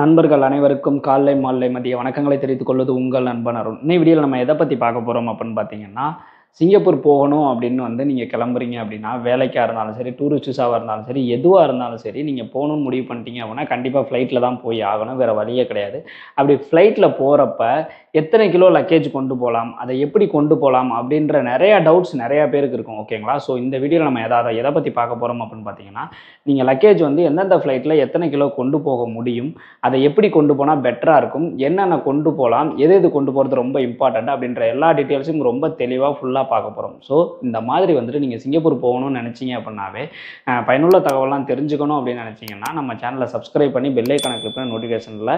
நண்பர்கள் அனைவருக்கும் காலை மாலை மதிய வணக்கங்களை தெரிவித்துக் கொள்வது உங்கள் நண்பன் அருண். இந்த வீடியோவில் நம்ம எதை பற்றி பார்க்க போகிறோம் அப்படின்னு பார்த்தீங்கன்னா, சிங்கப்பூர் போகணும் அப்படின்னு நீங்கள் கிளம்புறீங்க அப்படின்னா, வேலைக்காக இருந்தாலும் சரி, டூரிஸ்ட் விசாவாக இருந்தாலும் சரி, எதுவாக இருந்தாலும் சரி, நீங்கள் போகணும்னு முடிவு பண்ணிட்டீங்க அப்படின்னா கண்டிப்பாக ஃப்ளைட்டில் தான் போய் ஆகணும், வேறு வழியே கிடையாது. அப்படி ஃப்ளைட்டில் போகிறப்ப எத்தனை கிலோ லக்கேஜ் கொண்டு போகலாம், அதை எப்படி கொண்டு போகலாம் அப்படின்ற நிறையா டவுட்ஸ் நிறையா பேருக்கு இருக்கும். ஓகேங்களா? ஸோ இந்த வீடியோவில் நம்ம எதை பற்றி பார்க்க போகிறோம் அப்படின்னு பார்த்தீங்கன்னா, நீங்கள் லக்கேஜ் எந்தெந்த ஃப்ளைட்டில் எத்தனை கிலோ கொண்டு போக முடியும், அதை எப்படி கொண்டு போனால் பெட்டராக இருக்கும், என்னென்ன கொண்டு போகலாம், எது கொண்டு போகிறது ரொம்ப இம்பார்ட்டண்ட் அப்படின்ற எல்லா டீட்டெயில்ஸும் ரொம்ப தெளிவாக ஃபுல்லாக பார்க்க போகிறோம். ஸோ இந்த மாதிரி நீங்கள் சிங்கப்பூர் போகணும்னு நினச்சிங்க அப்படின்னாவே, பயனுள்ள தகவலாம் தெரிஞ்சுக்கணும் அப்படின்னு நினச்சிங்கன்னா நம்ம சேனலை சப்ஸ்கிரைப் பண்ணி பெல் ஐக்கானை கிளிக் பண்ணி நோட்டிஃபிகேஷனில்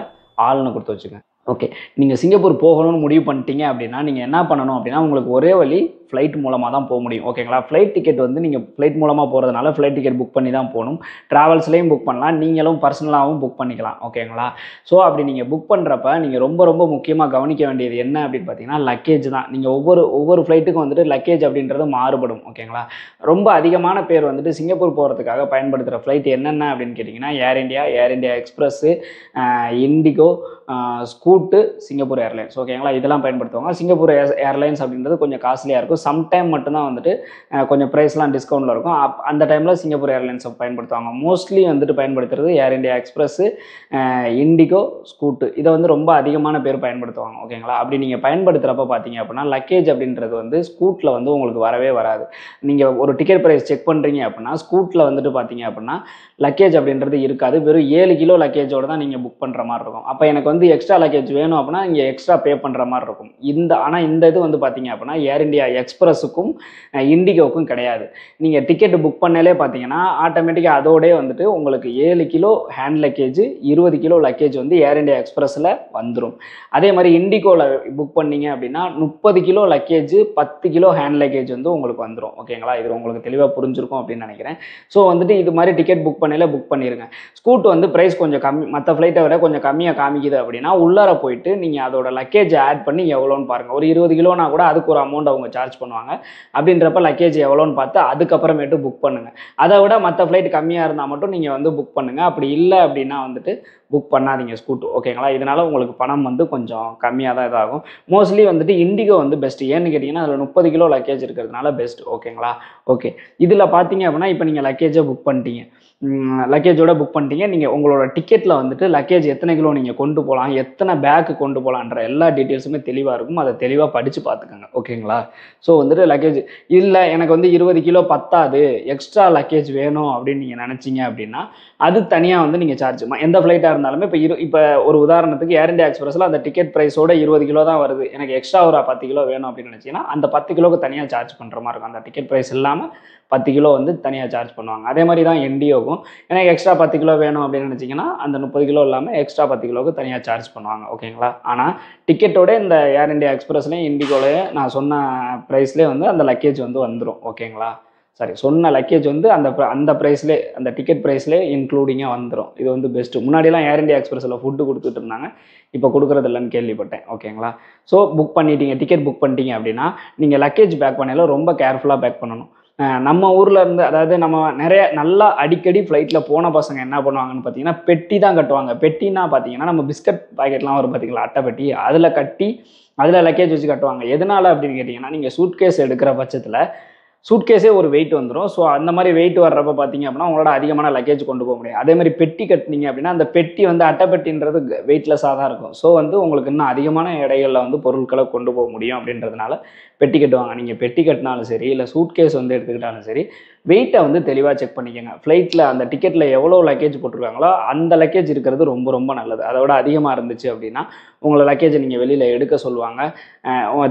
ஆல்னு கொடுத்து வச்சுக்கோங்க. ஓகே, நீங்கள் சிங்கப்பூர் போகணும்னு முடிவு பண்ணிட்டீங்க அப்படின்னா நீங்கள் என்ன பண்ணணும் அப்படின்னா, உங்களுக்கு ஒரே வழி ஃப்ளைட் மூலமாக தான் போக முடியும். ஓகேங்களா? ஃப்ளைட் டிக்கெட் நீங்கள் ஃப்ளைட் மூலமாக போகிறதுனால ஃப்ளைட் டிக்கெட் புக் பண்ணி தான் போகணும். ட்ராவல்ஸ்லேயும் புக் பண்ணலாம், நீங்களும் பர்சனலாகவும் புக் பண்ணிக்கலாம். ஓகேங்களா? ஸோ அப்படி நீங்கள் புக் பண்ணுறப்ப நீங்கள் ரொம்ப முக்கியமாக கவனிக்க வேண்டியது என்ன அப்படின்னு பார்த்தீங்கன்னா, லக்கேஜ் தான். நீங்கள் ஒவ்வொரு ஃப்ளைட்டுக்கும் லக்கேஜ் அப்படின்றது மாறுபடும். ஓகேங்களா? ரொம்ப அதிகமான பேர் சிங்கப்பூர் போகிறதுக்காக பயன்படுத்துகிற ஃப்ளைட் என்னென்ன அப்படின்னு கேட்டிங்கன்னா, Air India express, IndiGo, Scoot, Singapore Airlines. ஓகேங்களா? இதெல்லாம் பயன்படுத்துவாங்க. சிங்கப்பூர் ஏர்லைன்ஸ் அப்படின்றது கொஞ்சம் காஸ்ட்லியாக இருக்கும். சம்டைம் மட்டும்தான் கொஞ்சம் ப்ரைஸ்லாம் டிஸ்கவுண்ட்டில் இருக்கும். அந்த டைமில் சிங்கப்பூர் ஏர்லைன்ஸை பயன்படுத்துவாங்க. மோஸ்ட்லி பயன்படுத்துறது ஏர் இந்தியா எக்ஸ்பிரஸ்ஸு, இண்டிகோ, ஸ்கூட்டு. இதை ரொம்ப அதிகமான பேர் பயன்படுத்துவாங்க. ஓகேங்களா? அப்படி நீங்கள் பயன்படுத்துகிறப்ப பார்த்தீங்க அப்படின்னா, லக்கேஜ் அப்படின்றது ஸ்கூட்டில் உங்களுக்கு வரவே வராது. நீங்கள் ஒரு டிக்கெட் ப்ரைஸ் செக் பண்ணுறீங்க அப்படின்னா, ஸ்கூட்டில் பார்த்தீங்க அப்படின்னா லக்கேஜ் அப்படின்றது இருக்காது. வெறும் 7 கிலோ லக்கேஜோடு தான் நீங்கள் புக் பண்ணுற மாதிரி இருக்கும். அப்போ எனக்கு எக்ஸ்ட்ரா லக்கேஜ் வேணும் அப்படின்னா நீங்கள் எக்ஸ்ட்ரா பே பண்ணுற மாதிரி இருக்கும். ஆனால் இந்த இது பார்த்தீங்க அப்படின்னா ஏர் இந்தியா எக்ஸ்பிரஸுக்கும் இண்டிகோவுக்கும் கிடையாது. நீங்கள் டிக்கெட் புக் பண்ணாலே பார்த்தீங்கன்னா ஆட்டோமேட்டிக்காக அதோடய உங்களுக்கு 7 kilo hand luggage, 20 kilo luggage Air India எக்ஸ்பிரஸில் வந்துடும். அதே மாதிரி இண்டிகோவில் புக் பண்ணீங்க அப்படின்னா 30 kilo luggage, 10 kilo hand luggage உங்களுக்கு வந்துடும். ஓகேங்களா? இது உங்களுக்கு தெளிவாக புரிஞ்சிருக்கும் அப்படின்னு நினைக்கிறேன். ஸோ இது மாதிரி டிக்கெட் புக் பண்ணல புக் பண்ணிடுங்க. ஸ்கூட் ப்ரைஸ் கொஞ்சம் கம்மி, மற்ற ஃப்ளைட்டை விட கொஞ்சம் கம்மியாக காமிக்குது அப்படின்னா உள்ளார போயிட்டு நீங்கள் அதோட லக்கேஜ் ஆட் பண்ணி எவ்வளோன்னு பாருங்கள். ஒரு 20 கிலோனா கூட அதுக்கு ஒரு அமௌண்ட் அவங்க சார்ஜ் பண்ணுவாங்க. அப்படின்றப்ப லக்கேஜ் எவ்வளோன்னு பார்த்து அதுக்கப்புறமேட்டு புக் பண்ணுங்கள். அதை விட மற்ற ஃப்ளைட் கம்மியாக இருந்தால் மட்டும் நீங்கள் புக் பண்ணுங்கள். அப்படி இல்லை அப்படின்னா புக் பண்ணாதீங்க ஸ்கூட்டு. ஓகேங்களா? இதனால் உங்களுக்கு பணம் கொஞ்சம் கம்மியாக தான் இதாகும். Mostly indigo best. ஏன்னு கேட்டிங்கன்னா அதில் 30 கிலோ லக்கேஜ் இருக்கிறதுனால பெஸ்ட். ஓகேங்களா? ஓகே, இதில் பார்த்தீங்க அப்படின்னா இப்போ நீங்கள் லக்கேஜை புக் பண்ணிட்டீங்க, லக்கேஜோட புக் பண்ணிட்டீங்க. நீங்கள் உங்களோட டிக்கெட்டில் லக்கேஜ் எத்தனை கிலோ நீங்கள் கொண்டு போகலாம், எத்தனை பேக்கு கொண்டு போகலான்ற எல்லா டீட்டெயில்ஸுமே தெளிவாக இருக்கும். அதை தெளிவாக படித்து பார்த்துக்கோங்க. ஓகேங்களா? ஸோ லக்கேஜ் இல்லை எனக்கு 20 கிலோ பத்தாது, எக்ஸ்ட்ரா லக்கேஜ் வேணும் அப்படின்னு நீங்கள் நினச்சிங்க அப்படின்னா அது தனியாக நீங்கள் சார்ஜ் எந்த ஃப்ளைட்டாக இருந்தாலுமே இப்போ ஒரு உதாரணத்துக்கு ஏர் இந்தியா எக்ஸ்பிரஸில் அந்த டிக்கெட் ப்ரைஸோட 20 கிலோ தான் வருது, எனக்கு எக்ஸ்ட்ரா ஒரு 10 கிலோ வேணும் அப்படின்னு நினச்சிங்கன்னா அந்த 10 கிலோவுக்கு தனியாக சார்ஜ் பண்ணுற மாதிரி இருக்கும். அந்த டிக்கெட் ப்ரைஸ் இல்லாமல் 10 கிலோ தனியாக சார்ஜ் பண்ணுவாங்க. அதே மாதிரி தான் என்டிஓக்கும் எனக்கு எக்ஸ்ட்ரா 10 கிலோ வேணும் அப்படின்னு நினச்சிங்கன்னா அந்த 30 கிலோ இல்லாமல் எக்ஸ்ட்ரா 10 கிலோவுக்கு தனியாக சார்ஜ் பண்ணுவாங்க. ஓகேங்களா? ஆனால் டிக்கெட்டோட இந்த ஏர் இந்தியா எக்ஸ்பிரஸ்லேயும் இண்டிகோலையும் நான் சொன்ன ப்ரைஸ்லேயே அந்த லக்கேஜ் வந்துடும். ஓகேங்களா? சாரி, சொன்ன லக்கேஜ் அந்த ப்ரைஸ்லேயே, அந்த டிக்கெட் ப்ரைஸ்லேயே இன்க்ளூடிங்காக வந்துடும். இது பெஸ்ட்டு. முன்னாடிலாம் ஏர் இந்தியா எக்ஸ்பிரஸில் ஃபுட்டு கொடுத்துட்டு இருந்தாங்க, இப்போ கொடுக்குறது இல்லைன்னு கேள்விப்பட்டேன். ஓகேங்களா? ஸோ புக் பண்ணிட்டீங்க, டிக்கெட் புக் பண்ணிட்டீங்க அப்படின்னா நீங்கள் லக்கேஜ் பேக் பண்ணல ரொம்ப கேர்ஃபுல்லாக பேக் பண்ணணும். நம்ம ஊரில் இருந்து, அதாவது நம்ம நல்லா அடிக்கடி ஃப்ளைட்டில் போன பசங்க என்ன பண்ணுவாங்கன்னு பார்த்தீங்கன்னா பெட்டி தான் கட்டுவாங்க. பெட்டின்னா பார்த்தீங்கன்னா நம்ம பிஸ்கட் பாக்கெட்லாம் வரும் பார்த்தீங்களா, அட்டை பெட்டி, அதில் கட்டி அதில் லக்கேஜ் வச்சு கட்டுவாங்க. எதனால் அப்படின்னு கேட்டிங்கன்னா நீங்கள் சூட்கேஸ் எடுக்கிற பட்சத்தில் சூட்கேஸே ஒரு வெயிட் வந்துடும். ஸோ அந்த மாதிரி வெயிட் வர்றப்ப பார்த்தீங்க அப்படின்னா உங்களோட அதிகமான லக்கேஜ் கொண்டு போக முடியும். அதே மாதிரி பெட்டி கட்டினீங்க அப்படின்னா அந்த பெட்டி அட்டை பெட்டின்றது வெயிட்லெஸ்ஸாக தான் இருக்கும். ஸோ உங்களுக்கு இன்னும் அதிகமான எடைகளில் பொருட்களை கொண்டு போக முடியும் அப்படின்றதுனால பெட்டி கட்டுவாங்க. நீங்கள் பெட்டி கட்டினாலும் சரி, இல்லை சூட்கேஸ் எடுத்துக்கிட்டாலும் சரி, வெயிட்டை தெளிவாக செக் பண்ணிக்கோங்க. ஃப்ளைட்டில் அந்த டிக்கெட்டில் எவ்வளோ லக்கேஜ் போட்டிருக்காங்களோ அந்த லக்கேஜ் இருக்கிறது ரொம்ப நல்லது. அதை விட அதிகமாக இருந்துச்சு அப்படின்னா உங்களை லக்கேஜை நீங்கள் வெளியில் எடுக்க சொல்லுவாங்க.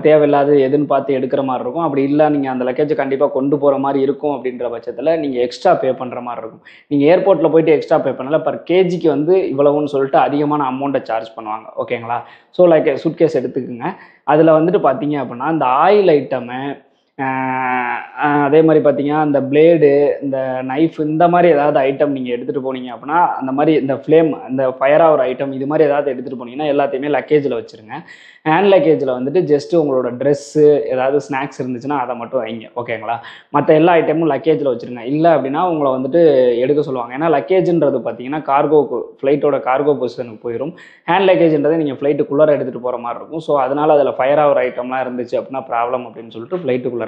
தேவையில்லாது எதுன்னு பார்த்து எடுக்கிற மாதிரி இருக்கும். அப்படி இல்லை நீங்கள் அந்த லக்கேஜை கண்டிப்பாக கொண்டு போகிற மாதிரி இருக்கும் அப்படின்ற பட்சத்தில் நீங்கள் எக்ஸ்ட்ரா பே பண்ணுற மாதிரி இருக்கும். நீங்கள் ஏர்போர்ட்டில் போய்ட்டு எக்ஸ்ட்ரா பே பண்ணல, பர் கேஜிக்கு இவ்வளவுன்னு சொல்லிட்டு அதிகமான அமௌண்ட்டை சார்ஜ் பண்ணுவாங்க. ஓகேங்களா? ஸோ சூட்கேஸ் எடுத்துக்கோங்க. அதில் பார்த்தீங்க அப்படின்னா இந்த ஆயில் ஐட்டமு, அதே மாதிரி பார்த்தீங்கன்னா அந்த பிளேடு, இந்த நைஃப் இந்த மாதிரி ஏதாவது ஐட்டம் நீங்கள் எடுத்துகிட்டு போனீங்க அப்படின்னா அந்த மாதிரி இந்த ஃப்ளேம் இந்த ஃபயர் ஆகிற ஐட்டம் இது மாதிரி ஏதாவது எடுத்துகிட்டு போனீங்கன்னா எல்லாத்தையுமே லக்கேஜில் வச்சுருங்க. ஹேண்ட் லக்கேஜில் வந்துட்டு ஜஸ்ட்டு உங்களோட ட்ரெஸ்ஸு ஏதாவது ஸ்நாக்ஸ் இருந்துச்சுன்னா அதை மட்டும் வைங்க. ஓகேங்களா? மற்ற எல்லா ஐட்டமும் லக்கேஜில் வச்சுருங்க. இல்லை அப்படின்னா உங்களை வந்துட்டு எடுக்க சொல்லுவாங்க. ஏன்னா லக்கேஜுன்றது பார்த்தீங்கன்னா கார்கோக்கு ஃப்ளைட்டோட கார்கோ பொசிஷனுக்கு போயிடும். ஹேண்ட் லக்கேஜ்ன்றதை நீங்கள் ஃப்ளைட்டுக்குள்ளே எடுத்துகிட்டு போகிற மாதிரி இருக்கும். ஸோ அதனால் அதில் ஃபயர் ஆகிற ஐட்டம்லாம் இருந்துச்சு அப்படின்னா ப்ராப்ளம் அப்படின்னு சொல்லிட்டு ஃப்ளைட்டுக்குள்ளே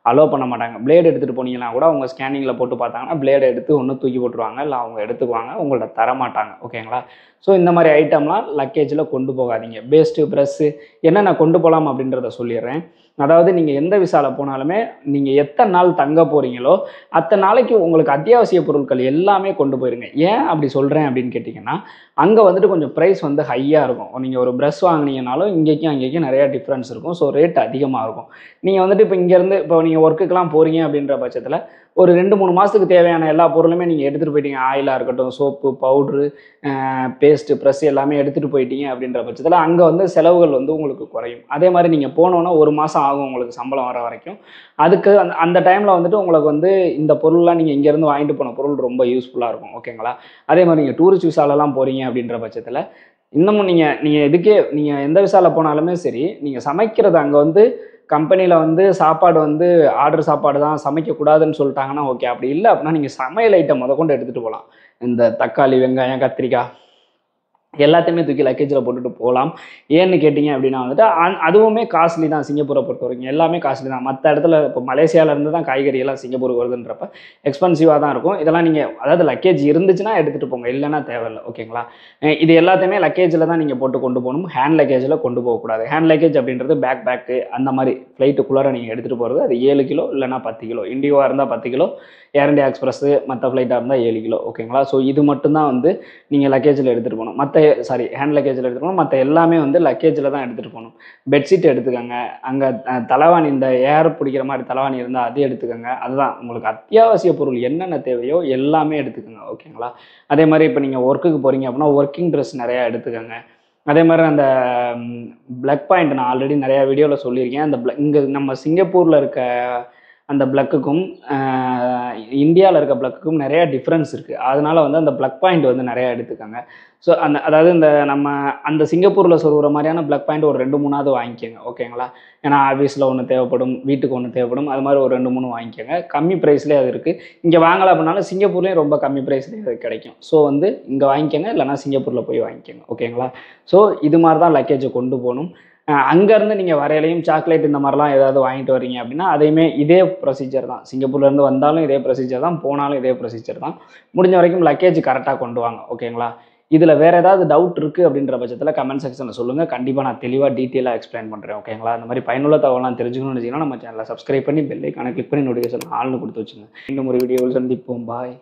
அலோவ் பண்ண மாட்டாங்க. பிளேடு எடுத்துகிட்டு போனீங்கன்னா கூட அவங்க ஸ்கேனிங்கில் போட்டு பார்த்தாங்கன்னா பிளேடை எடுத்து ஒன்று தூக்கி போட்டுருவாங்க, இல்லை அவங்க எடுத்துக்குவாங்க, உங்கள்ட்ட தரமாட்டாங்க. ஓகேங்களா? ஸோ இந்த மாதிரி ஐட்டம்லாம் லக்கேஜில் கொண்டு போகாதீங்க. பேஸ்ட்டு, ப்ரெஷ்ஷு என்னென்ன கொண்டு போகலாம் அப்படின்றத சொல்லிடுறேன். அதாவது நீங்கள் எந்த விசாவில் போனாலுமே நீங்கள் எத்தனை நாள் தங்க போகிறீங்களோ அத்தனை நாளைக்கு உங்களுக்கு அத்தியாவசிய பொருட்கள் எல்லாமே கொண்டு போயிருங்க. ஏன் அப்படி சொல்கிறேன் அப்படின்னு கேட்டிங்கன்னா, அங்கே வந்துட்டு கொஞ்சம் ப்ரைஸ் வந்து ஹையாக இருக்கும். நீங்கள் ஒரு ப்ரஷ் வாங்கினீங்கனாலும் இங்கேக்கும் அங்கேக்கும் நிறையா டிஃப்ரென்ஸ் இருக்கும். ஸோ ரேட் அதிகமாக இருக்கும். நீங்கள் வந்துட்டு இப்போ இங்கேருந்து இப்போ நீங்கள் ஒர்க்குக்கெலாம் போகிறீங்க அப்படின்ற பட்சத்தில் ஒரு 2-3 மாதத்துக்கு தேவையான எல்லா பொருளுமே நீங்கள் எடுத்துகிட்டு போயிட்டீங்க. ஆயிலாக இருக்கட்டும், சோப்பு, பவுட்ரு, பேஸ்ட்டு, ப்ரெஷ் எல்லாமே எடுத்துகிட்டு போயிட்டீங்க அப்படின்ற பட்சத்தில் அங்கே வந்து செலவுகள் வந்து உங்களுக்கு குறையும். அதே மாதிரி நீங்கள் போனோன்னா 1 மாதம் ஆகும் உங்களுக்கு சம்பளம் வர வரைக்கும். அதுக்கு அந்த டைமில் வந்துட்டு உங்களுக்கு வந்து இந்த பொருள்லாம் நீங்கள் இங்கேருந்து வாங்கிட்டு போன பொருள் ரொம்ப யூஸ்ஃபுல்லாக இருக்கும். ஓகேங்களா? அதே மாதிரி நீங்கள் டூரிஸ்ட் விசாலெலாம் போகிறீங்க அப்படின்ற பட்சத்தில் இன்னமும் நீங்கள் எந்த விசாவில் போனாலுமே சரி, நீங்கள் சமைக்கிறது அங்கே வந்து கம்பெனியில் வந்து சாப்பாடு வந்து ஆர்டர் சாப்பாடு தான் சமைக்கக்கூடாதுன்னு சொல்லிட்டாங்கன்னா ஓகே. அப்படி இல்லை அப்படின்னா நீங்கள் சமையல் ஐட்டம் முதற்கொண்டு எடுத்துகிட்டு போகலாம். இந்த தக்காளி, வெங்காயம், கத்திரிக்காய் எல்லாத்தையுமே தூக்கி லக்கேஜில் போட்டுட்டு போகலாம். ஏன்னு கேட்டிங்க அப்படின்னா வந்துட்டு அதுவுமே காஸ்ட்லி தான். சிங்கப்பூரை பொறுத்த வரைக்கும் எல்லாமே காஸ்ட்லி தான். மற்ற இடத்துல இப்போ மலேசியாவிலேருந்து தான் காய்கறியெல்லாம் சிங்கப்பூருக்கு வருதுன்றப்ப எக்ஸ்பென்சிவாக தான் இருக்கும். இதெல்லாம் நீங்கள் அதாவது லக்கேஜ் இருந்துச்சுன்னா எடுத்துகிட்டு போங்க, இல்லைன்னா தேவையில்லை. ஓகேங்களா? இது எல்லாத்தையுமே லக்கேஜில் தான் நீங்கள் போட்டு கொண்டு போகணும். ஹேண்ட் லக்கேஜில் கொண்டு போகக்கூடாது. ஹேண்ட் லக்கேஜ் அப்படின்றது பேக்கு அந்த மாதிரி ஃப்ளைட்டுக்குள்ளார நீங்கள் எடுத்துகிட்டு போகிறது அது 7 கிலோ இல்லைனா 10 கிலோ. இண்டியோவாக இருந்தால் 10 கிலோ, ஏர் இண்டியா எக்ஸ்பிரஸ்ஸு மற்ற ஃப்ளைட்டாக இருந்தால் 7 கிலோ. ஓகேங்களா? ஸோ இது மட்டும்தான் வந்து நீங்கள் லக்கேஜில் எடுத்துகிட்டு போகணும். ஹேண்ட் லக்கேஜில் எடுத்துகிட்டு போகணும். மற்ற எல்லாமே வந்து லக்கேஜில் தான் எடுத்துகிட்டு போகணும். பெட்ஷீட் எடுத்துக்கோங்க. அங்கே தலைவாணி, இந்த ஏர் பிடிக்கிற மாதிரி தலைவாணி இருந்தால் அது எடுத்துக்கோங்க. அதுதான் உங்களுக்கு அத்தியாவசிய பொருள் என்னென்ன தேவையோ எல்லாமே எடுத்துக்கோங்க. ஓகேங்களா? அதே மாதிரி இப்போ நீங்கள் ஒர்க்குக்கு போகிறீங்க அப்படின்னா ஒர்க்கிங் ட்ரெஸ் நிறையா எடுத்துக்கோங்க. அதே மாதிரி அந்த பிளக் பாயிண்ட் நான் ஆல்ரெடி நிறையா வீடியோவில் சொல்லியிருக்கேன். அந்த இங்கே நம்ம சிங்கப்பூரில் இருக்க அந்த பிளக்குக்கும் இந்தியாவில் இருக்க பிளக்குக்கும் நிறையா டிஃப்ரென்ஸ் இருக்குது. அதனால் வந்து அந்த பிளக் பாயிண்ட் வந்து நிறையா எடுத்துக்கோங்க. ஸோ அதாவது இந்த நம்ம அந்த சிங்கப்பூரில் சொல்கிற மாதிரியான பிளக் பாயிண்ட் ஒரு 2-3 வாங்கிக்கோங்க. ஓகேங்களா? ஏன்னா ஆஃபீஸில் ஒன்று தேவைப்படும், வீட்டுக்கு ஒன்று தேவைப்படும். அது மாதிரி ஒரு 2-3 வாங்கிக்கோங்க. கம்மி ப்ரைஸ்லேயே அது இருக்குது. இங்கே வாங்கலை அப்படின்னாலும் சிங்கப்பூர்லேயும் ரொம்ப கம்மி ப்ரைஸ்லேயே அது கிடைக்கும். ஸோ வந்து இங்கே வாங்கிக்கோங்க, இல்லைனா சிங்கப்பூரில் போய் வாங்கிக்கோங்க. ஓகேங்களா? ஸோ இது மாதிரி தான் லக்கேஜை கொண்டு போகணும். அங்கேருந்து நீங்கள் வரையிலையும் சாக்லேட் இந்த மாதிரிலாம் ஏதாவது வாங்கிட்டு வரீங்க அப்படின்னா அதையுமே இதே ப்ரொசீஜர் தான். சிங்கப்பூர்லேருந்து வந்தாலும் இதே ப்ரொசீஜர் தான், போனாலும் இதே ப்ரொசீஜர் தான். முடிஞ்ச வரைக்கும் லக்கேஜ் கரெக்டாக கொண்டு வாங்க. ஓகேங்களா? இதில் வேறு ஏதாவது டவுட் இருக்குது அப்படின்ற பட்சத்தில் கமெண்ட் செக்ஷனில் சொல்லுங்கள். கண்டிப்பாக நான் தெளிவாக டீட்டெயிலாக எக்ஸ்பிளைன் பண்ணுறேன். ஓகேங்களா? அந்த மாதிரி பயனுள்ள தகவலாம் தெரிஞ்சுக்கணும்னு வச்சிங்கன்னா நம்ம சேனலை சப்ஸ்கிரைப் பண்ணி பெல் ஐக்கானை கிளிக் பண்ணி நோட்டிஃபிகேஷன் ஆல்னு கொடுத்து வச்சுங்க. இன்னும் ஒரு வீடியோவில் சந்திப்போம். பாய்.